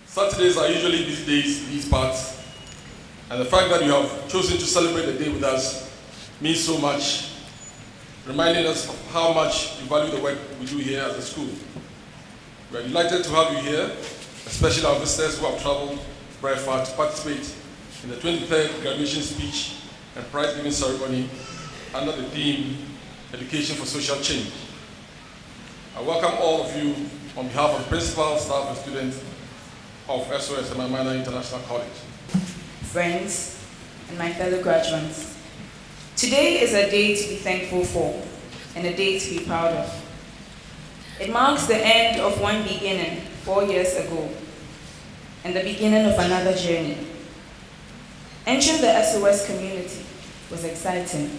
Saturdays are usually busy days, these parts, and the fact that you have chosen to celebrate the day with us means so much, reminding us of how much you value the work we do here at the school. We are delighted to have you here, especially our visitors who have traveled very far to participate in the 23rd graduation speech and prize giving ceremony under the theme, Education for Social Change. I welcome all of you on behalf of the principal, staff, and students of SOS-HGIC International College. Friends and my fellow graduates, today is a day to be thankful for and a day to be proud of. It marks the end of one beginning 4 years ago and the beginning of another journey. Entering the SOS community was exciting,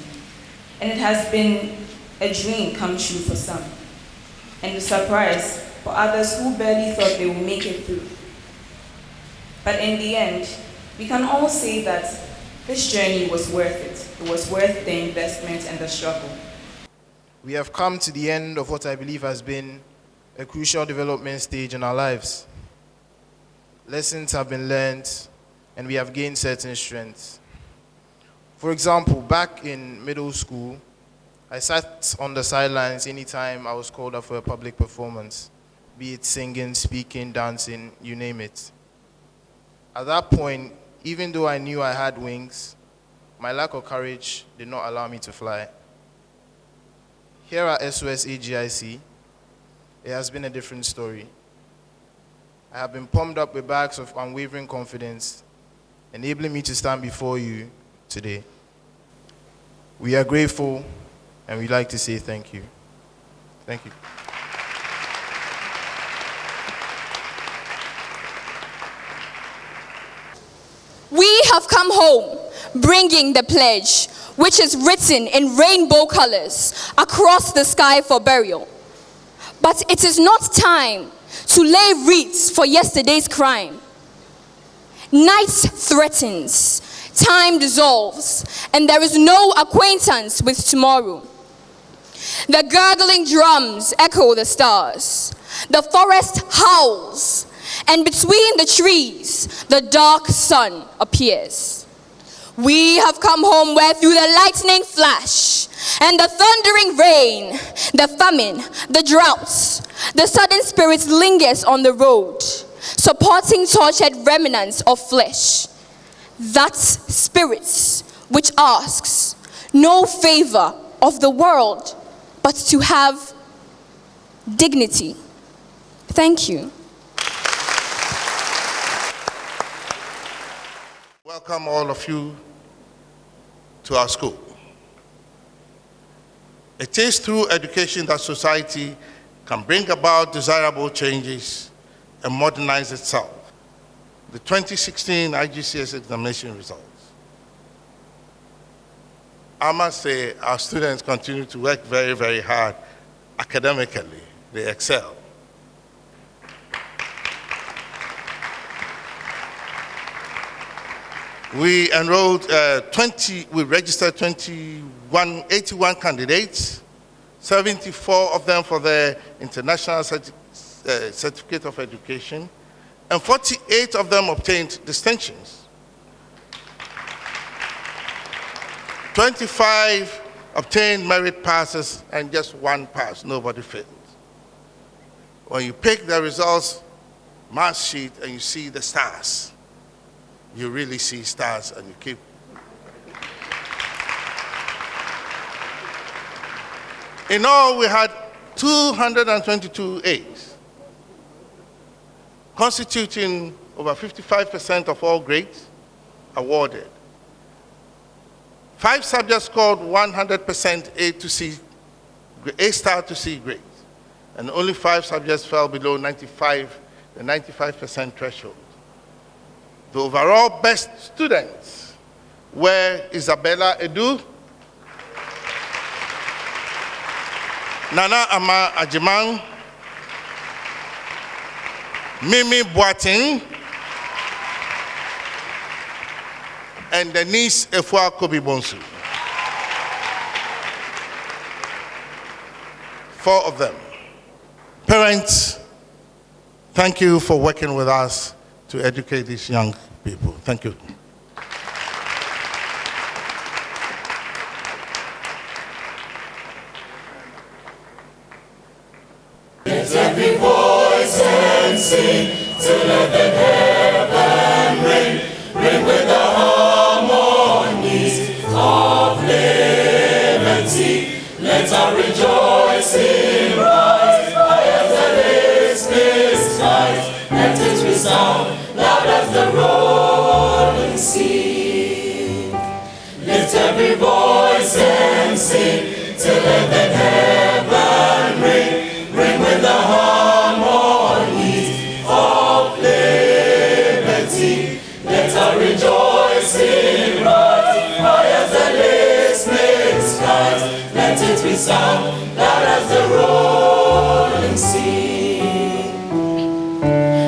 and it has been a dream come true for some, and a surprise for others who barely thought they would make it through. But in the end, we can all say that this journey was worth it. It was worth the investment and the struggle. We have come to the end of what I believe has been a crucial development stage in our lives. Lessons have been learned, and we have gained certain strengths. For example, back in middle school, I sat on the sidelines anytime I was called up for a public performance, be it singing, speaking, dancing, you name it. At that point, even though I knew I had wings, my lack of courage did not allow me to fly. Here at SOS-HGIC, it has been a different story. I have been pumped up with bags of unwavering confidence, enabling me to stand before you today. We are grateful, and we'd like to say thank you. Thank you. We have come home bringing the pledge, which is written in rainbow colors across the sky for burial. But it is not time to lay wreaths for yesterday's crime. Night threatens, time dissolves, and there is no acquaintance with tomorrow. The gurgling drums echo the stars. The forest howls, and between the trees, the dark sun appears. We have come home where through the lightning flash and the thundering rain, the famine, the droughts, the sudden spirit lingers on the road, supporting tortured remnants of flesh. That spirit which asks no favor of the world, but to have dignity. Thank you. Welcome all of you to our school. It is through education that society can bring about desirable changes and modernize itself. The 2016 IGCS examination results. I must say our students continue to work very, very hard academically. They excel. We enrolled we registered 81 candidates, 74 of them for the International Certificate of Education, and 48 of them obtained distinctions. 25 obtained merit passes, and just one pass, nobody failed. When you pick the results mark sheet and you see the stars, you really see stars, and you keep. In all, we had 222 A's, constituting over 55% of all grades awarded. 5 subjects scored 100% A star to C grades, and only 5 subjects fell below the 95% threshold. The overall best students were Isabella Edu, Nana Ama Ajimang, Mimi Boating, and Denise Efua Kobi-Bonsu. 4 of them. Parents, thank you for working with us to educate these young people. Thank you. Let every voice and sing till let the heaven ring, ring with the harmonies of liberty. Let our rejoicing rise high as the listening skies. Let it resound loud as the rolling sea. Lift every voice and sing till let the heaven ring, ring with the harmonies of liberty. Let our rejoicing rise high as the listening skies. Let it resound loud as the rolling sea.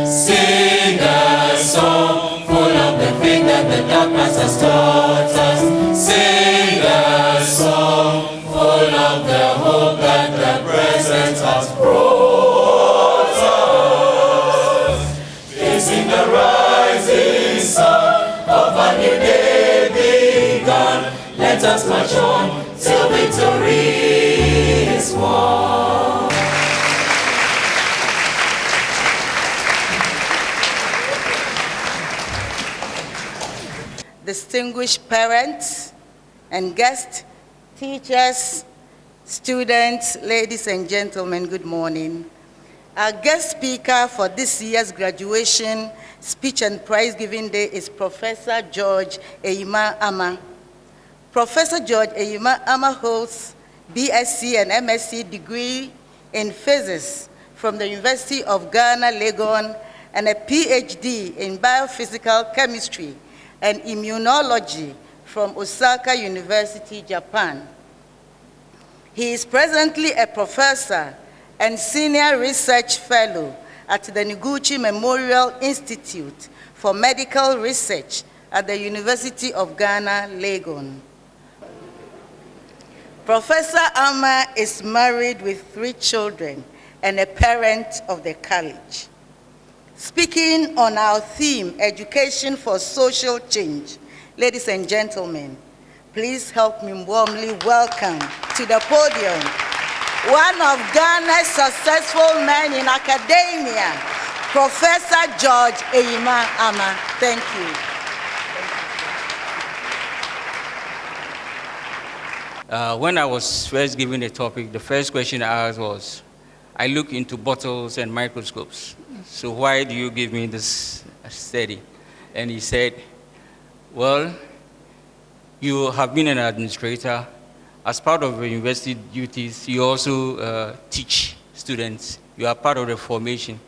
Sing a song full of the faith that the dark past has taught us. Sing a song full of the hope that the present has brought us. Facing the rising sun of a new day begun, let us march on till victory is won. Distinguished parents and guests, teachers, students, ladies and gentlemen, good morning. Our guest speaker for this year's graduation speech and prize giving day is Professor George Eyima Ama. Professor George Eyima Ama holds BSc and MSc degree in physics from the University of Ghana, Legon, and a PhD in biophysical chemistry and immunology from Osaka University, Japan. He is presently a professor and senior research fellow at the Noguchi Memorial Institute for Medical Research at the University of Ghana, Legon. Professor Ama is married with 3 children and a parent of the college. Speaking on our theme, Education for Social Change, ladies and gentlemen, please help me warmly welcome to the podium one of Ghana's successful men in academia, Professor George Eyima Ama. Thank you. When I was first given the topic, the first question I asked was, I look into bottles and microscopes, so why do you give me this study? And he said, well, you have been an administrator. As part of your university duties, you also teach students. You are part of the formation.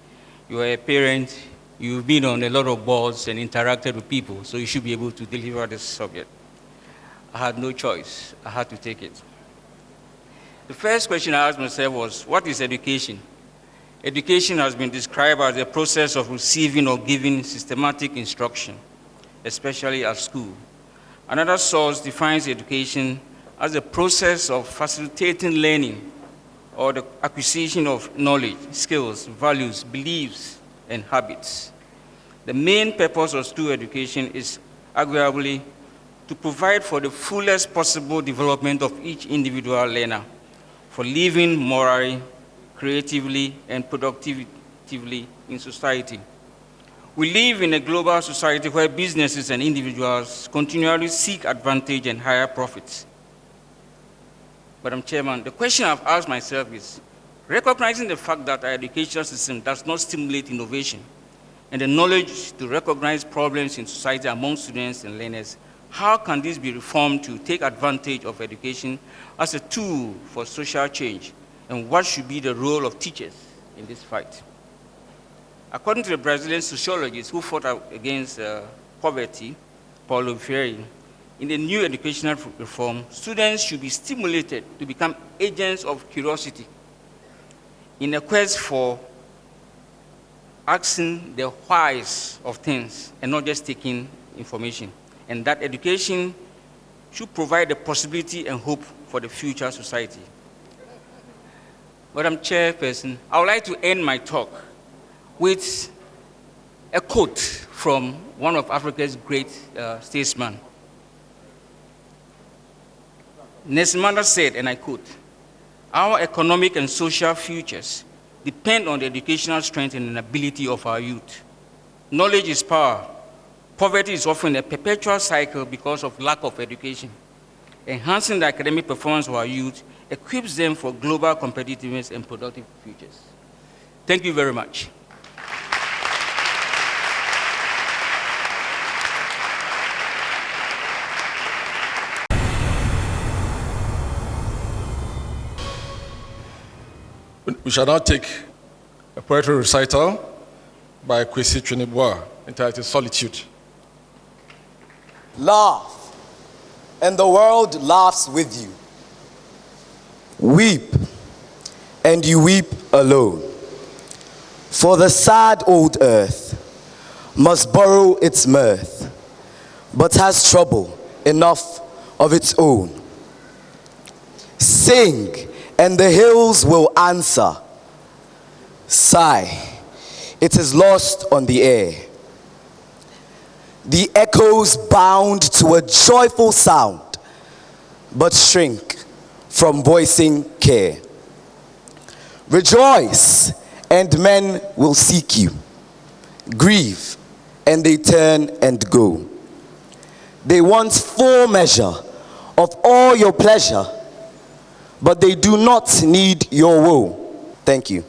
You are a parent. You've been on a lot of boards and interacted with people, so you should be able to deliver this subject. I had no choice. I had to take it. The first question I asked myself was, what is education? Education has been described as a process of receiving or giving systematic instruction, especially at school. Another source defines education as a process of facilitating learning or the acquisition of knowledge, skills, values, beliefs, and habits. The main purpose of school education is arguably to provide for the fullest possible development of each individual learner, for living morally, creatively, and productively in society. We live in a global society where businesses and individuals continually seek advantage and higher profits. Madam Chairman, the question I've asked myself is, recognizing the fact that our education system does not stimulate innovation and the knowledge to recognize problems in society among students and learners, how can this be reformed to take advantage of education as a tool for social change? And what should be the role of teachers in this fight? According to the Brazilian sociologist who fought against poverty, Paulo Freire, in the new educational reform, students should be stimulated to become agents of curiosity in a quest for asking the whys of things and not just taking information. And that education should provide the possibility and hope for the future society. Madam Chairperson, I would like to end my talk with a quote from one of Africa's great statesmen. Nelson Mandela said, and I quote, "Our economic and social futures depend on the educational strength and ability of our youth. Knowledge is power. Poverty is often a perpetual cycle because of lack of education. Enhancing the academic performance of our youth equips them for global competitiveness and productive futures." Thank you very much. We shall now take a poetry recital by Kwesi Tweneboa entitled Solitude. Laugh, and the world laughs with you. Weep, and you weep alone. For the sad old earth must borrow its mirth, but has trouble enough of its own. Sing, and the hills will answer. Sigh, it is lost on the air. The echoes bound to a joyful sound, but shrink from voicing care. Rejoice, and men will seek you. Grieve, and they turn and go. They want full measure of all your pleasure, but they do not need your woe. Thank you.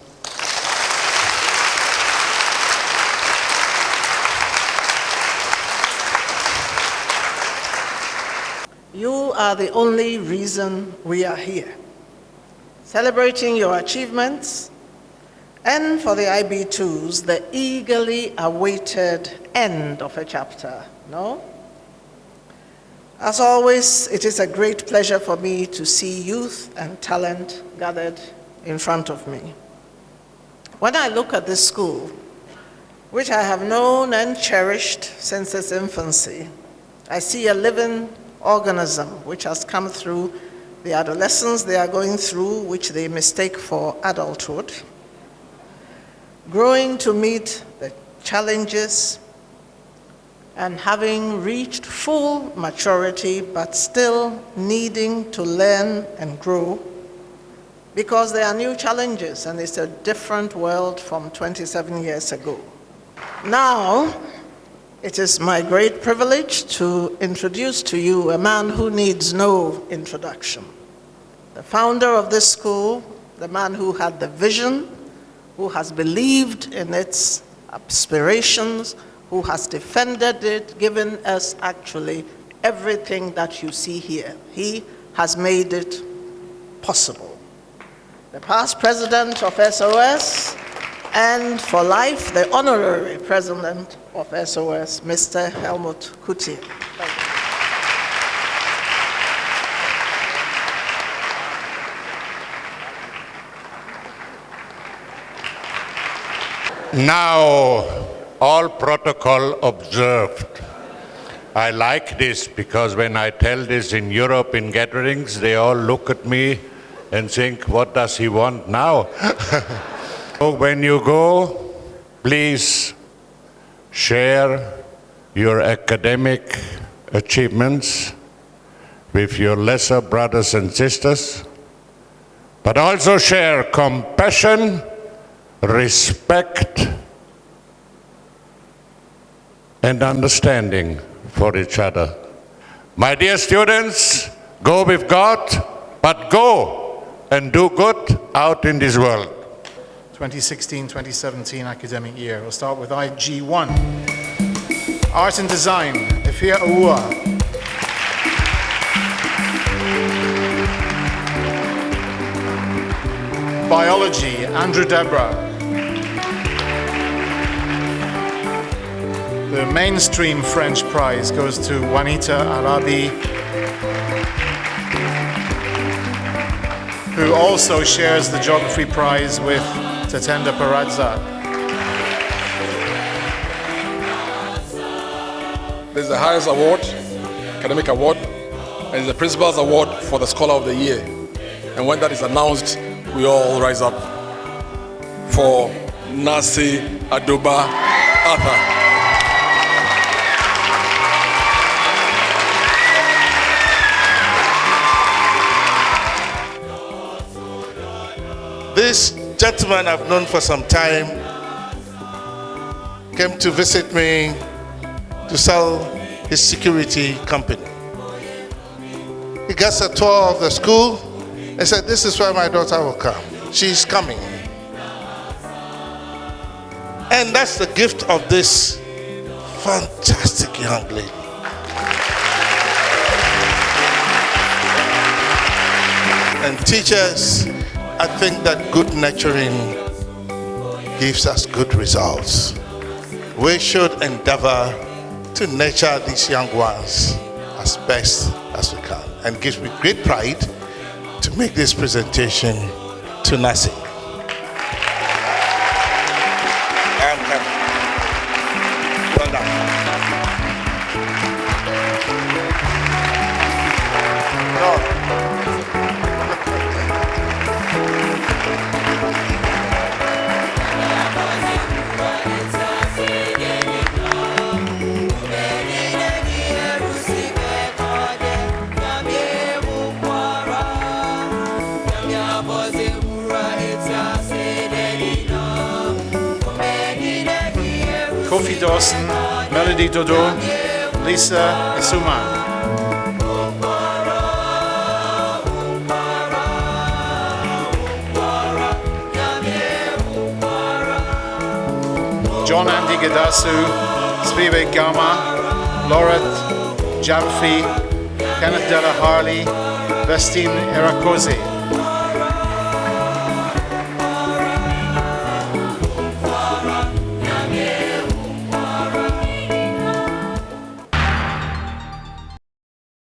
You are the only reason we are here. Celebrating your achievements, and for the IB2s, the eagerly awaited end of a chapter, no? As always, it is a great pleasure for me to see youth and talent gathered in front of me. When I look at this school, which I have known and cherished since its infancy, I see a living organism which has come through the adolescence they are going through, which they mistake for adulthood, growing to meet the challenges, and having reached full maturity, but still needing to learn and grow, because there are new challenges and it's a different world from 27 years ago. Now, it is my great privilege to introduce to you a man who needs no introduction. The founder of this school, the man who had the vision, who has believed in its aspirations, who has defended it, given us actually everything that you see here. He has made it possible. The past president of SOS, and for life, the honorary president of SOS, Mr. Helmut Kuti. Now, all protocol observed. I like this because when I tell this in Europe in gatherings, they all look at me and think, what does he want now? So when you go, please share your academic achievements with your lesser brothers and sisters, but also share compassion, respect, and understanding for each other. My dear students, go with God, but go and do good out in this world. 2016-2017 academic year. We'll start with IG1. Art and Design, Ifia Awua. Biology, Andrew Debra. The mainstream French prize goes to Juanita Arabi, who also shares the geography prize with Tatenda Paradza. There's the highest award, academic award, and it's the principal's award for the Scholar of the Year. And when that is announced, we all rise up for Nasi Adoba Arthur. This gentleman I've known for some time came to visit me to sell his security company. He gets a tour of the school and said, "This is where my daughter will come. She's coming." And that's the gift of this fantastic young lady. And teachers, I think that good nurturing gives us good results. We should endeavor to nurture these young ones as best as we can. And it gives me great pride to make this presentation to Nasi. Well done. Kofi Dawson, Melody Dodo, Lisa Isuma. John Andy Gadasu, Spivek Gama, Lauret Jamfi, Kenneth Della Harley, Vestine Erakoze.